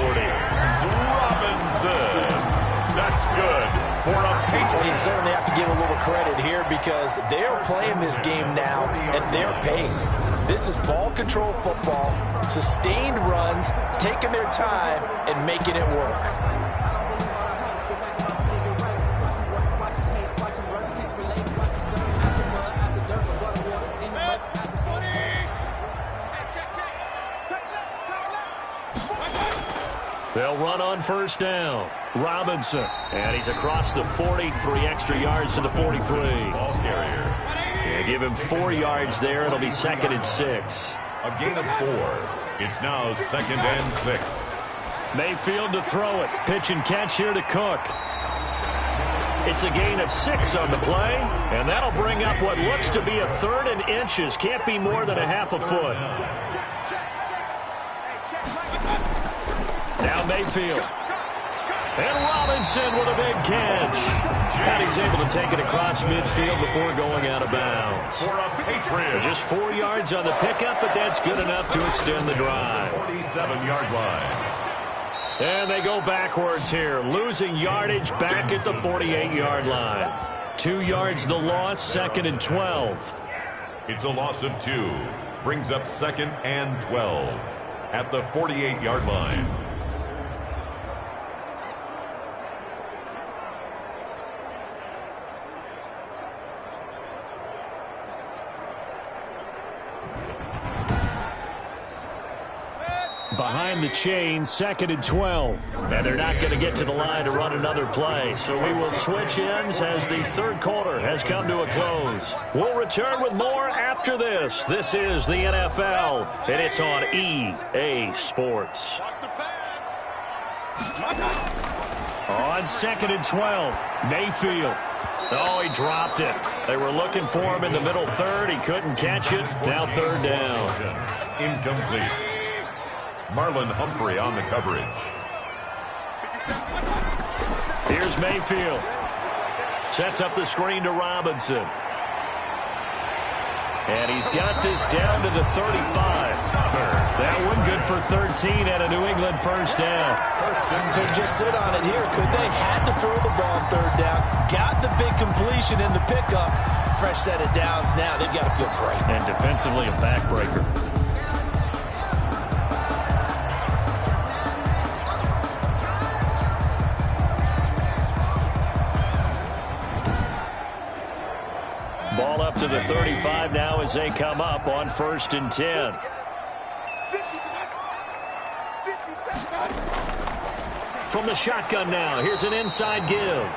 Robinson. That's good for a Patriot. Well, you certainly have to give a little credit here because they're playing this game now at their pace. This is ball control football, sustained runs, taking their time, and making it work. They'll run on first down. Robinson. And he's across the 40, 3 extra yards to the 43. Ball carrier. Yeah, give him 4 yards there. It'll be 2nd and 6. A gain of 4. It's now 2nd and 6. Mayfield to throw it. Pitch and catch here to Cook. It's a gain of 6 on the play, and that'll bring up what looks to be a 3rd and inches. Can't be more than a half a foot. Now Mayfield. And Robinson with a big catch. And he's able to take it across midfield before going out of bounds. For a Patriot. Just 4 yards on the pickup, but that's good enough to extend the drive. 47-yard line. And they go backwards here, losing yardage back at the 48-yard line. 2 yards the loss, 2nd and 12. It's a loss of 2. Brings up 2nd and 12 at the 48-yard line. Behind the chain, 2nd and 12. And they're not going to get to the line to run another play. So we will switch ends as the 3rd quarter has come to a close. We'll return with more after this. This is the NFL, and it's on EA Sports. On 2nd and 12, Mayfield. Oh, he dropped it. They were looking for him in the middle 3rd. He couldn't catch it. Now 3rd down. Incomplete. Marlon Humphrey on the coverage. Here's Mayfield. Sets up the screen to Robinson. And he's got this down to the 35. That one good for 13 and a New England first down. To just sit on it here, could they? Had to throw the ball on 3rd down. Got the big completion in the pickup. Fresh set of downs now. They've got to feel great. And defensively a backbreaker. Ball up to the 35 now as they come up on 1st and 10. From the shotgun now, here's an inside give.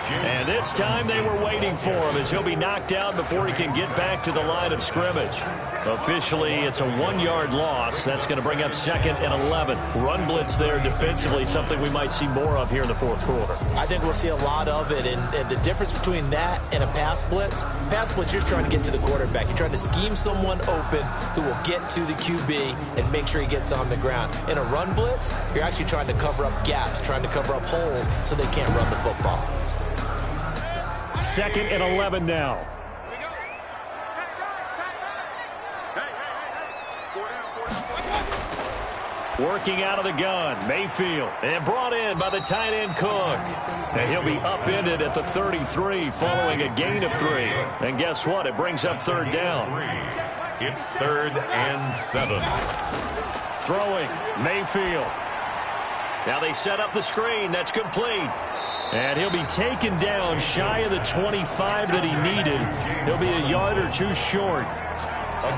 And this time they were waiting for him as he'll be knocked out before he can get back to the line of scrimmage. Officially, it's a 1-yard loss. That's going to bring up 2nd and 11. Run blitz there defensively, something we might see more of here in the 4th quarter. I think we'll see a lot of it, and the difference between that and a pass blitz, you're trying to get to the quarterback. You're trying to scheme someone open who will get to the QB and make sure he gets on the ground. In a run blitz, you're actually trying to cover up gaps, trying to cover up holes so they can't run the football. 2nd and 11 now. Working out of the gun, Mayfield, and brought in by the tight end Cook. And he'll be upended at the 33 following a gain of 3. And guess what? It brings up 3rd down. It's 3rd and 7. Throwing, Mayfield. Now they set up the screen. That's complete. And he'll be taken down shy of the 25 that he needed. He'll be a yard or two short.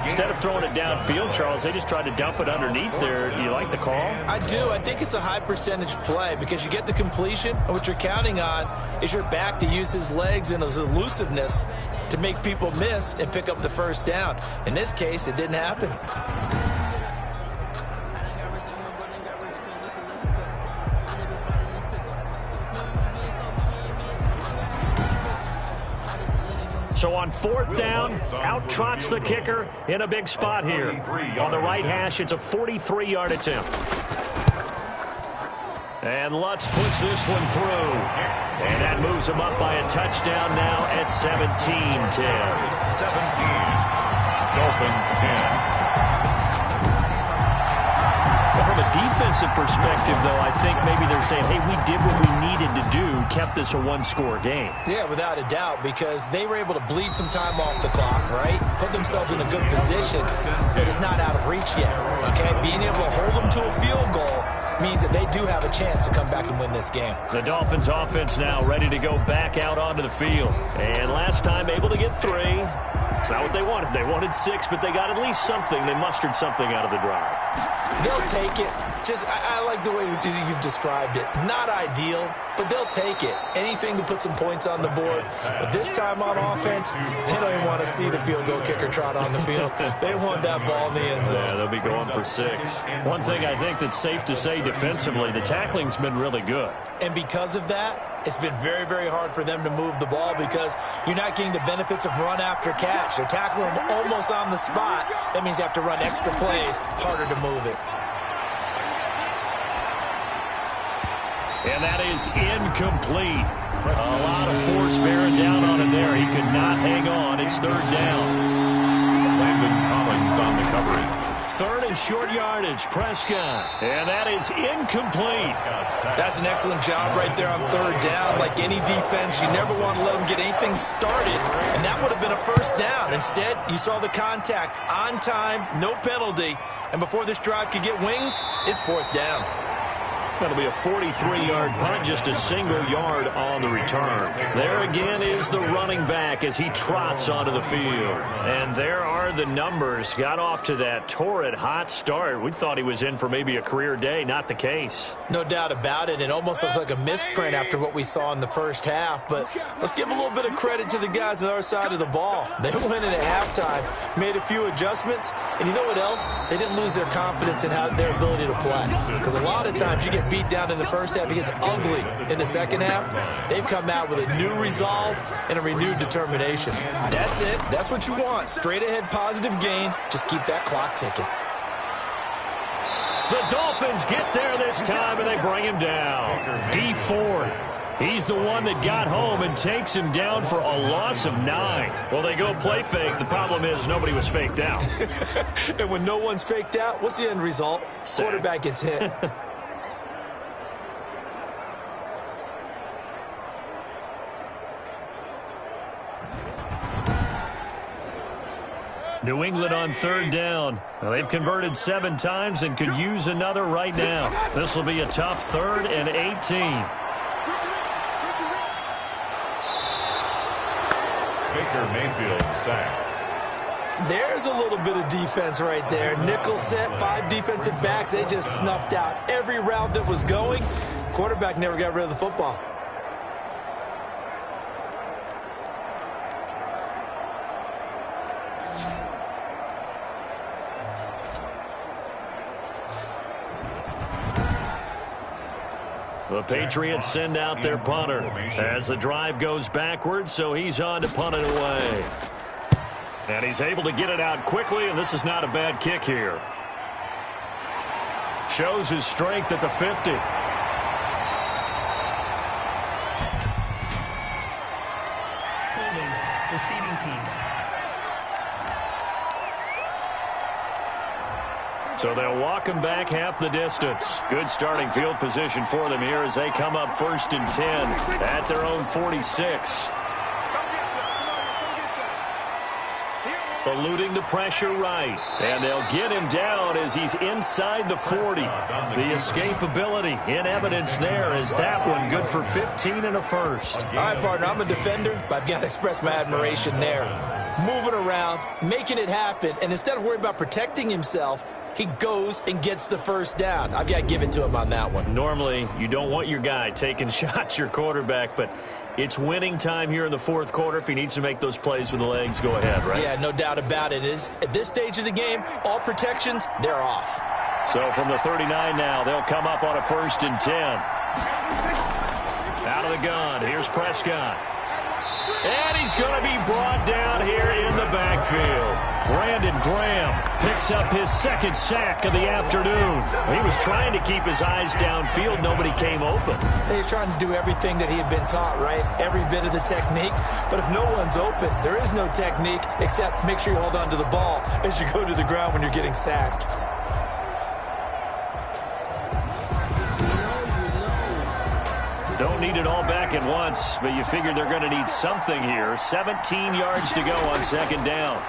Instead of throwing it downfield, Charles, they just tried to dump it underneath there. Do you like the call? I do. I think it's a high percentage play because you get the completion, and what you're counting on is your back to use his legs and his elusiveness to make people miss and pick up the first down. In this case, it didn't happen. So on fourth down, out trots the kicker in a big spot here. On the right hash, it's a 43-yard attempt. And Lutz puts this one through. And that moves him up by a touchdown now at 17-10. 17. Dolphins 10. From a defensive perspective, though, I think maybe they're saying, hey, we did what we needed to do, kept this a one-score game. Yeah, without a doubt, because they were able to bleed some time off the clock, right? Put themselves in a good position, but it's not out of reach yet, okay? Being able to hold them to a field goal means that they do have a chance to come back and win this game. The Dolphins offense now ready to go back out onto the field. And last time able to get 3. It's not what they wanted. They wanted 6, but they got at least something. They mustered something out of the drive. They'll take it. Just, I like the way you've described it. Not ideal, but they'll take it. Anything to put some points on the board. But this time on offense, they don't even want to see the field goal kicker trot on the field. They want that ball in the end zone. Yeah, they'll be going for 6. One thing I think that's safe to say defensively, the tackling's been really good. And because of that, it's been very, very hard for them to move the ball because you're not getting the benefits of run after catch. They're tackling them almost on the spot. That means you have to run extra plays, harder to move it. And that is incomplete. A lot of force bearing down on him there. He could not hang on. It's third down. Landon Collins on the coverage. Third and short yardage, Prescott. And that is incomplete. That's an excellent job right there on third down. Like any defense, you never want to let them get anything started, and that would have been a first down. Instead, you saw the contact on time, no penalty, and before this drive could get wings, it's fourth down. That'll be a 43-yard punt, just a single yard on the return. There again is the running back as he trots onto the field. And there are the numbers. Got off to that torrid hot start. We thought he was in for maybe a career day. Not the case. No doubt about it. It almost looks like a misprint after what we saw in the first half. But let's give a little bit of credit to the guys on our side of the ball. They went in at halftime, made a few adjustments, and you know what else? They didn't lose their confidence in their ability to play. Because a lot of times you get beat down in the first half, it gets ugly in the second half. They've come out with a new resolve and a renewed determination. That's it. That's what you want. Straight ahead positive gain. Just keep that clock ticking. The Dolphins get there this time, and they bring him down. D Ford. He's the one that got home and takes him down for a loss of 9. Well, they go play fake. The problem is nobody was faked out. And when no one's faked out, what's the end result? Quarterback gets hit. New England on third down. Well, they've converted 7 times and could use another right now. This will be a tough 3rd and 18. Baker Mayfield sacked. There's a little bit of defense right there. Nickel set, 5 defensive backs. They just snuffed out every route that was going. Quarterback never got rid of the football. The Patriots send out their punter as the drive goes backwards, so he's on to punt it away. And he's able to get it out quickly, and this is not a bad kick here. Shows his strength at the 50. Receiving team. So they'll walk him back half the distance. Good starting field position for them here as they come up 1st and 10 at their own 46. eluding the pressure right. And they'll get him down as he's inside the 40. The escapability in evidence there is that one good for 15 and a first. All right, partner, I'm a defender, but I've got to express my admiration there. Moving around, making it happen, and instead of worrying about protecting himself, he goes and gets the first down. I've got to give it to him on that one. Normally, you don't want your guy taking shots, your quarterback, but it's winning time here in the fourth quarter. If he needs to make those plays with the legs, go ahead, right? Yeah, no doubt about it. At this stage of the game, all protections, they're off. So from the 39 now, they'll come up on a 1st and 10. Out of the gun, here's Prescott. And he's going to be brought down here in the backfield. Brandon Graham picks up his 2nd sack of the afternoon. He was trying to keep his eyes downfield. Nobody came open. He's trying to do everything that he had been taught, right? Every bit of the technique. But if no one's open, there is no technique except make sure you hold on to the ball as you go to the ground when you're getting sacked. Don't need it all back at once, but you figure they're going to need something here. 17 yards to go on 2nd down.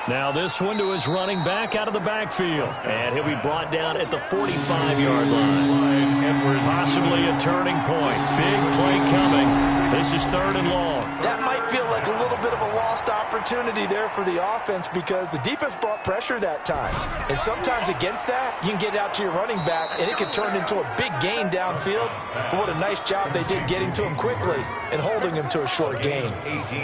Now this one to his running back out of the backfield. And he'll be brought down at the 45-yard line. Possibly a turning point. Big play coming. This is 3rd and long. That might feel like a little bit of a lost opportunity there for the offense because the defense brought pressure that time. And sometimes against that, you can get out to your running back, and it can turn into a big gain downfield. But what a nice job they did getting to him quickly and holding him to a short gain.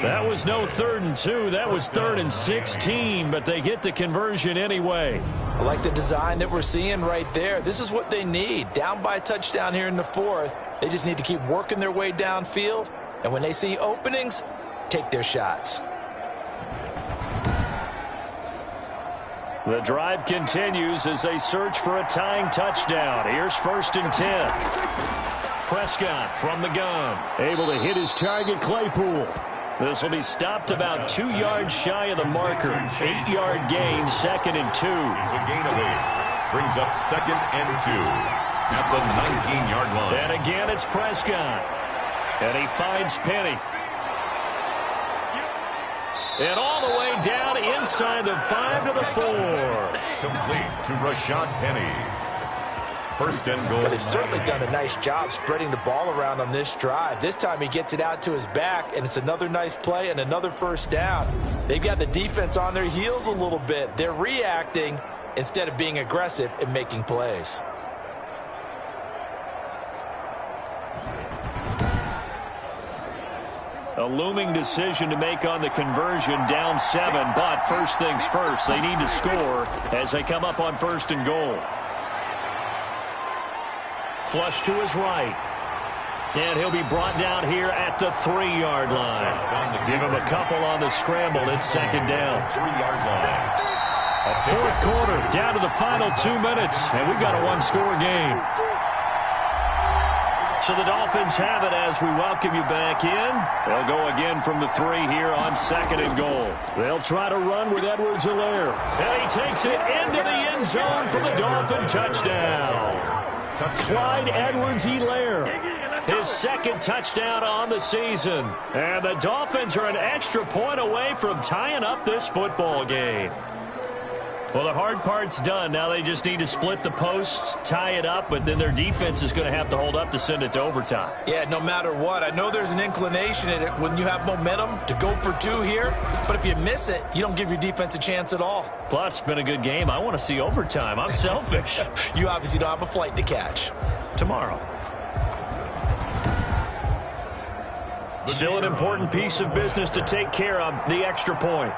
That was no 3rd and 2. That was 3rd and 16, but they get the conversion anyway. I like the design that we're seeing right there. This is what they need. Down by a touchdown here in the 4th. They just need to keep working their way downfield. And when they see openings, take their shots. The drive continues as they search for a tying touchdown. Here's 1st and 10. Prescott from the gun. Able to hit his target, Claypool. This will be stopped about 2 yards shy of the marker. 8-yard gain, 2nd and 2. It's a gain of 8. Brings up 2nd and 2 at the 19-yard line. And again, it's Prescott. And he finds Penny. And all the way down inside the 5 to the 4. Complete to Rashad Penny. 1st and goal. But they've certainly done a nice job spreading the ball around on this drive. This time he gets it out to his back, and it's another nice play and another 1st down. They've got the defense on their heels a little bit. They're reacting instead of being aggressive and making plays. A looming decision to make on the conversion, down 7, but first things first, they need to score as they come up on 1st and goal. Flush to his right. And he'll be brought down here at the 3-yard line. Give him a couple on the scramble. It's 2nd down. 3-yard line. 4th quarter, down to the final 2 minutes, and we've got a 1-score game. So the Dolphins have it as we welcome you back in. They'll go again from the 3 here on 2nd and goal. They'll try to run with Edwards-Helaire. And he takes it into the end zone for the Dolphin touchdown. Clyde Edwards-Helaire, his 2nd touchdown on the season. And the Dolphins are an extra point away from tying up this football game. Well, the hard part's done. Now they just need to split the posts, tie it up, but then their defense is going to have to hold up to send it to overtime. Yeah, no matter what. I know there's an inclination in it when you have momentum to go for 2 here, but if you miss it, you don't give your defense a chance at all. Plus, it's been a good game. I want to see overtime. I'm selfish. You obviously don't have a flight to catch. Tomorrow. Still an important piece of business to take care of, the extra point.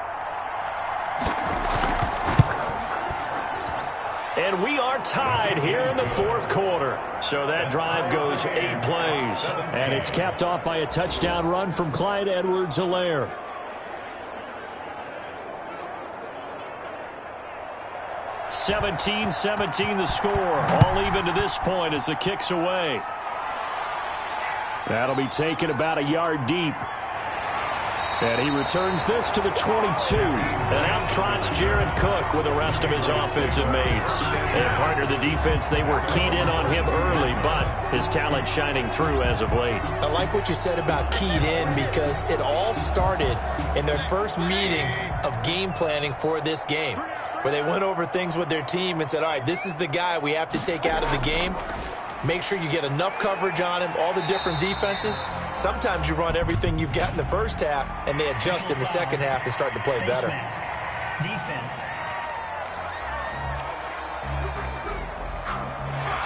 And we are tied here in the 4th quarter. So that drive goes 8 plays. And it's capped off by a touchdown run from Clyde Edwards-Helaire. (17-17) the score. All even to this point as the kick's away. That'll be taken about a yard deep. And he returns this to the 22. And out trots Jared Cook with the rest of his offensive mates. And partner, the defense, they were keyed in on him early, but his talent shining through as of late. I like what you said about keyed in because it all started in their first meeting of game planning for this game, where they went over things with their team and said, all right, this is the guy we have to take out of the game. Make sure you get enough coverage on him, all the different defenses. Sometimes you run everything you've got in the first half, and they adjust in the second half and start to play better. Defense.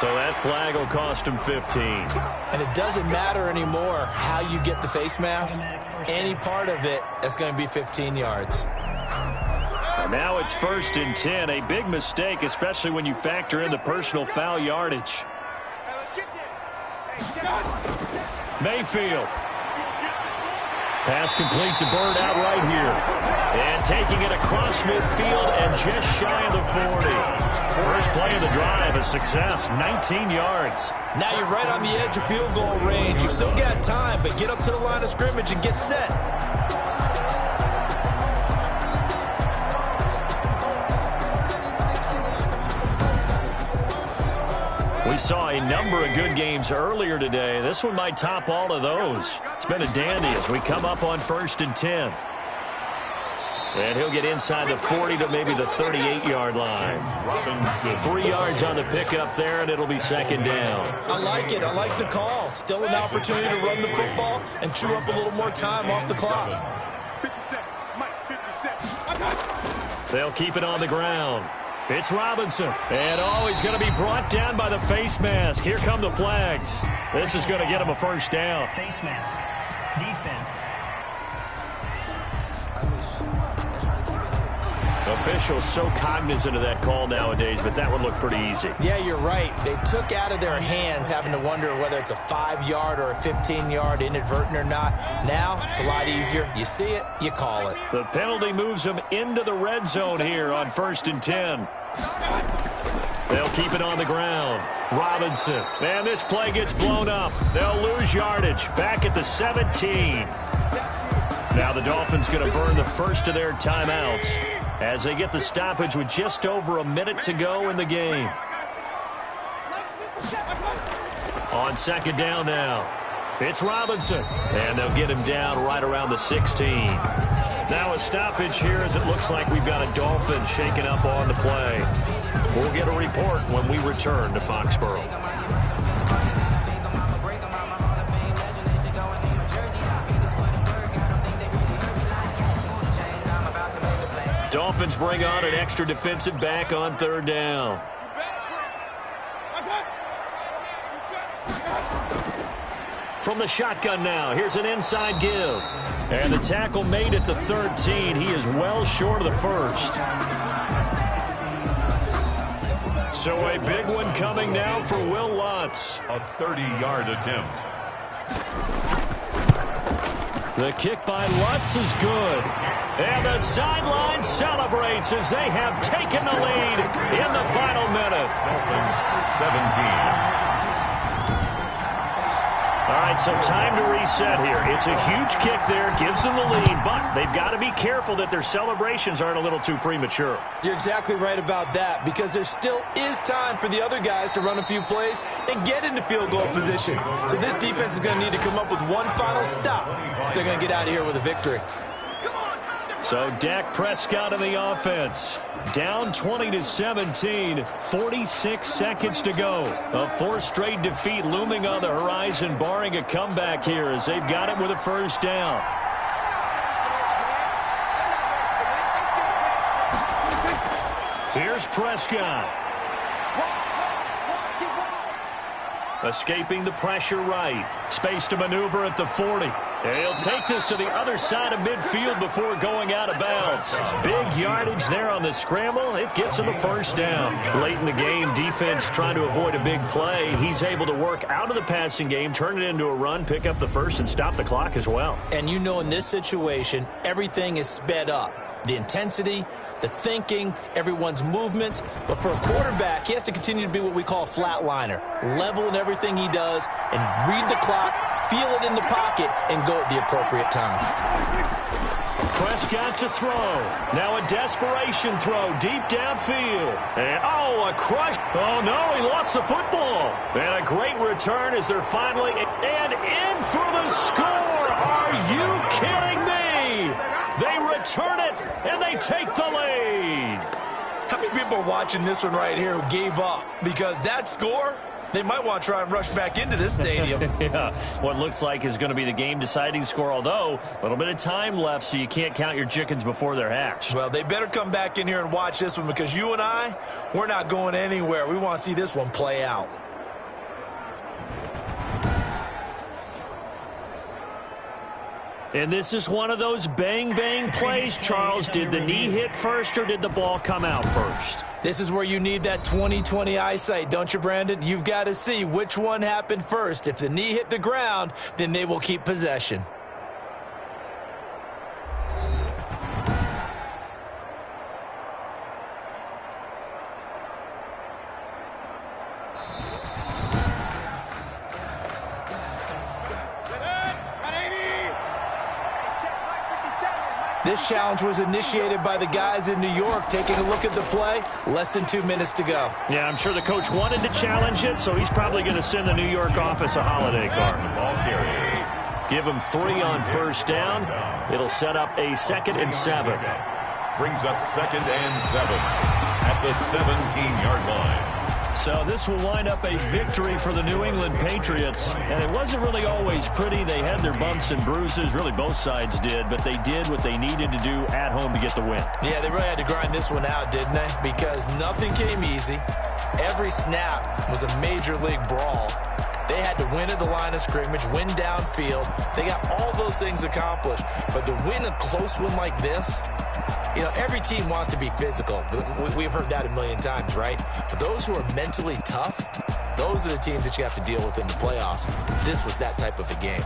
So that flag will cost him 15. And it doesn't matter anymore how you get the face mask. Any part of it is going to be 15 yards. And now it's 1st and 10. A big mistake, especially when you factor in the personal foul yardage. Mayfield. Pass complete to Bird out right here. And taking it across midfield and just shy of the 40. First play of the drive, a success, 19 yards. Now you're right on the edge of field goal range. You've still got time, but get up to the line of scrimmage and get set. We saw a number of good games earlier today. This one might top all of those. It's been a dandy as we come up on 1st and 10. And he'll get inside the 40 to maybe the 38-yard line. 3 yards on the pickup there, and it'll be 2nd down. I like it. I like the call. Still an opportunity to run the football and chew up a little more time off the clock. 57. They'll keep it on the ground. It's Robinson. And he's going to be brought down by the face mask. Here come the flags. This is going to get him a 1st down. Face mask. Defense. Officials so cognizant of that call nowadays, but that would look pretty easy. Yeah, you're right. They took out of their hands having to wonder whether it's a 5-yard or a 15-yard inadvertent or not. Now, it's a lot easier. You see it, you call it. The penalty moves them into the red zone here on 1st and 10. They'll keep it on the ground. Robinson. And this play gets blown up. They'll lose yardage. Back at the 17. Now the Dolphins going to burn the first of their timeouts as they get the stoppage with just over a minute to go in the game. On 2nd down now, it's Robinson. And they'll get him down right around the 16. Now a stoppage here as it looks like we've got a Dolphin shaking up on the play. We'll get a report when we return to Foxborough. Dolphins bring on an extra defensive back on 3rd down. From the shotgun now, here's an inside give. And the tackle made at the 13. He is well short of the 1st. So a big one coming now for Will Lutz. A 30-yard attempt. The kick by Lutz is good. And the sideline celebrates as they have taken the lead in the final minute. Dolphins 17. All right, so time to reset here. It's a huge kick there, gives them the lead, but they've got to be careful that their celebrations aren't a little too premature. You're exactly right about that because there still is time for the other guys to run a few plays and get into field goal position. So this defense is going to need to come up with one final stop if they're going to get out of here with a victory. So Dak Prescott in the offense. Down 20-17, 46 seconds to go. A 4th straight defeat looming on the horizon, barring a comeback here as they've got it with a 1st down. Here's Prescott. Escaping the pressure right. Space to maneuver at the 40. And he'll take this to the other side of midfield before going out of bounds. Big yardage there on the scramble. It gets him a 1st down. Late in the game, defense trying to avoid a big play. He's able to work out of the passing game, turn it into a run, pick up the 1st, and stop the clock as well. And you know in this situation, everything is sped up. The intensity, the thinking, everyone's movement. But for a quarterback, he has to continue to be what we call a flatliner. Level in everything he does and read the clock, feel it in the pocket, and go at the appropriate time. Prescott to throw. Now a desperation throw deep downfield. And, a crush. Oh, no, he lost the football. And a great return as they're finally and in for the score. Are you kidding me? They return it, and they take the lead. How many people are watching this one right here who gave up? Because that score, they might want to try and rush back into this stadium. Yeah, what looks like is going to be the game-deciding score, although a little bit of time left, so you can't count your chickens before they're hatched. Well, they better come back in here and watch this one, because you and I, we're not going anywhere. We want to see this one play out. And this is one of those bang-bang plays, Charles. Did the knee hit first, or did the ball come out first? This is where you need that 20/20 eyesight, don't you, Brandon? You've got to see which one happened first. If the knee hit the ground, then they will keep possession. This challenge was initiated by the guys in New York. Taking a look at the play, less than 2 minutes to go. Yeah, I'm sure the coach wanted to challenge it, so he's probably going to send the New York office a holiday card. Give him 3 on first down. It'll set up a 2nd and 7. Brings up 2nd and 7 at the 17-yard line. So this will wind up a victory for the New England Patriots. And it wasn't really always pretty. They had their bumps and bruises. Really, both sides did. But they did what they needed to do at home to get the win. Yeah, they really had to grind this one out, didn't they? Because nothing came easy. Every snap was a major league brawl. They had to win at the line of scrimmage, win downfield. They got all those things accomplished. But to win a close one like this, you know, every team wants to be physical. We've heard that a million times, right? For those who are mentally tough, those are the teams that you have to deal with in the playoffs. This was that type of a game.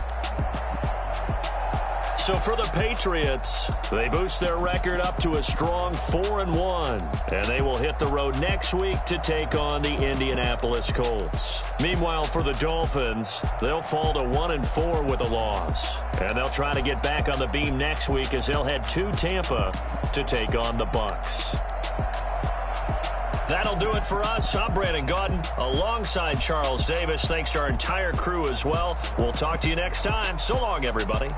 So for the Patriots, they boost their record up to a strong 4-1. And they will hit the road next week to take on the Indianapolis Colts. Meanwhile, for the Dolphins, they'll fall to 1-4 with a loss. And they'll try to get back on the beam next week as they'll head to Tampa to take on the Bucs. That'll do it for us. I'm Brandon Gaudin alongside Charles Davis. Thanks to our entire crew as well. We'll talk to you next time. So long, everybody.